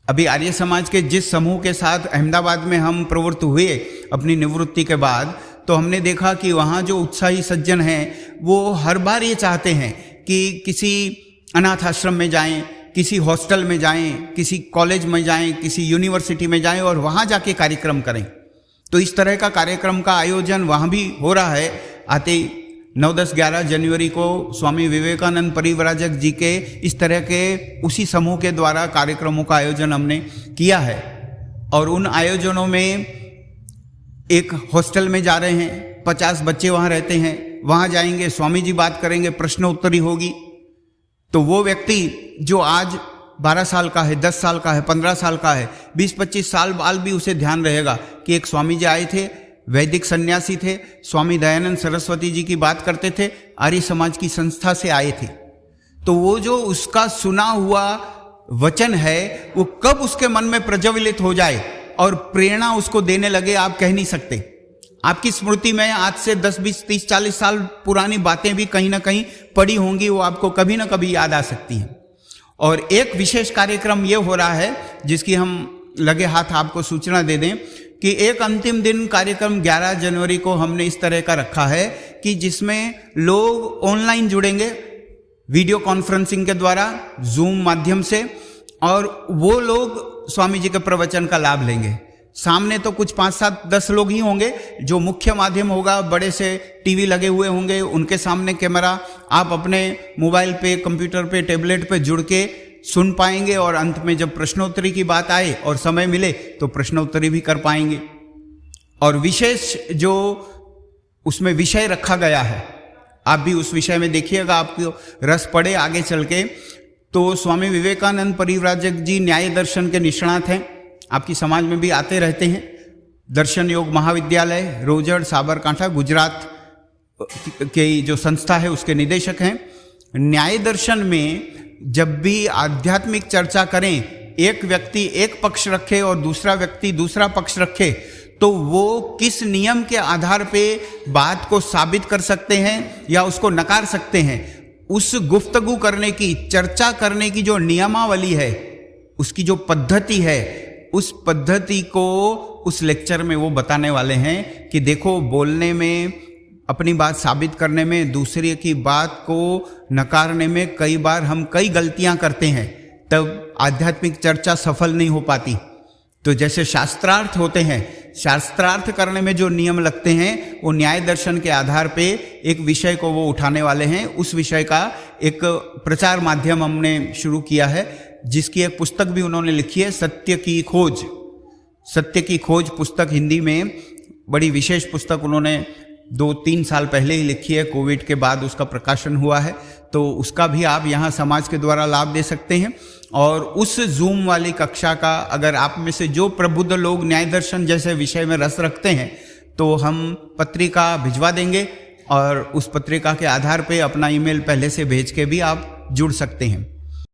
अभी आर्य समाज के जिस समूह के साथ अहमदाबाद में हम प्रवृत्त हुए अपनी निवृत्ति के बाद, तो हमने देखा कि वहाँ जो उत्साही सज्जन हैं वो हर बार ये चाहते हैं कि किसी अनाथ आश्रम में जाएं, किसी हॉस्टल में जाएं, किसी कॉलेज में जाएं, किसी यूनिवर्सिटी में जाएं और वहाँ जाके कार्यक्रम करें। तो इस तरह का कार्यक्रम का आयोजन वहाँ भी हो रहा है। आते 9, 10, 11 जनवरी को स्वामी विवेकानंद परिव्राजक जी के इस तरह के उसी समूह के द्वारा कार्यक्रमों का आयोजन हमने किया है। और उन आयोजनों में एक हॉस्टल में जा रहे हैं, 50 बच्चे वहाँ रहते हैं, वहाँ जाएंगे, स्वामी जी बात करेंगे, प्रश्नोत्तरी होगी। तो वो व्यक्ति जो आज 12 साल का है, 10 साल का है, 15 साल का है, 20-25 साल बाद भी उसे ध्यान रहेगा कि एक स्वामी जी आए थे, वैदिक सन्यासी थे, स्वामी दयानंद सरस्वती जी की बात करते थे, आर्य समाज की संस्था से आए थे। तो वो जो उसका सुना हुआ वचन है वो कब उसके मन में प्रज्वलित हो जाए और प्रेरणा उसको देने लगे, आप कह नहीं सकते। आपकी स्मृति में आज से 10, 20, 30, 40 साल पुरानी बातें भी कहीं ना कहीं पड़ी होंगी, वो आपको कभी ना कभी याद आ सकती हैं। और एक विशेष कार्यक्रम ये हो रहा है जिसकी हम लगे हाथ आपको सूचना दे दें कि एक अंतिम दिन कार्यक्रम 11 जनवरी को हमने इस तरह का रखा है कि जिसमें लोग ऑनलाइन जुड़ेंगे वीडियो कॉन्फ्रेंसिंग के द्वारा, जूम माध्यम से, और वो लोग स्वामी जी के प्रवचन का लाभ लेंगे। सामने तो कुछ 5, 7, 10 लोग ही होंगे। जो मुख्य माध्यम होगा, बड़े से टीवी लगे हुए होंगे, उनके सामने कैमरा, आप अपने मोबाइल पे, कंप्यूटर पे, टैबलेट पे जुड़ के सुन पाएंगे और अंत में जब प्रश्नोत्तरी की बात आए और समय मिले तो प्रश्नोत्तरी भी कर पाएंगे। और विशेष जो उसमें विषय रखा गया है, आप भी उस विषय में देखिएगा, आपको रस पड़े आगे चल के। तो स्वामी विवेकानंद परिव्राजक जी न्याय दर्शन के निष्णात हैं, आपकी समाज में भी आते रहते हैं। दर्शन योग महाविद्यालय, रोजड़, साबरकांठा, गुजरात के जो संस्था है उसके निदेशक हैं। न्याय दर्शन में जब भी आध्यात्मिक चर्चा करें, एक व्यक्ति एक पक्ष रखे और दूसरा व्यक्ति दूसरा पक्ष रखे, तो वो किस नियम के आधार पे बात को साबित कर सकते हैं या उसको नकार सकते हैं, उस गुफ्तगू करने की, चर्चा करने की जो नियमावली है, उसकी जो पद्धति है, उस पद्धति को उस लेक्चर में वो बताने वाले हैं कि देखो, बोलने में, अपनी बात साबित करने में, दूसरे की बात को नकारने में कई बार हम कई गलतियां करते हैं, तब आध्यात्मिक चर्चा सफल नहीं हो पाती। तो जैसे शास्त्रार्थ होते हैं, शास्त्रार्थ करने में जो नियम लगते हैं वो न्याय दर्शन के आधार पे एक विषय को वो उठाने वाले हैं। उस विषय का एक प्रचार माध्यम हमने शुरू किया है, जिसकी एक पुस्तक भी उन्होंने लिखी है, सत्य की खोज। सत्य की खोज पुस्तक हिंदी में बड़ी विशेष पुस्तक उन्होंने 2-3 साल पहले ही लिखी है, कोविड के बाद उसका प्रकाशन हुआ है। तो उसका भी आप यहाँ समाज के द्वारा लाभ दे सकते हैं। और उस जूम वाली कक्षा का अगर आप में से जो प्रबुद्ध लोग न्याय दर्शन जैसे विषय में रस रखते हैं, तो हम पत्रिका भिजवा देंगे और उस पत्रिका के आधार पे अपना ईमेल पहले से भेज के भी आप जुड़ सकते हैं।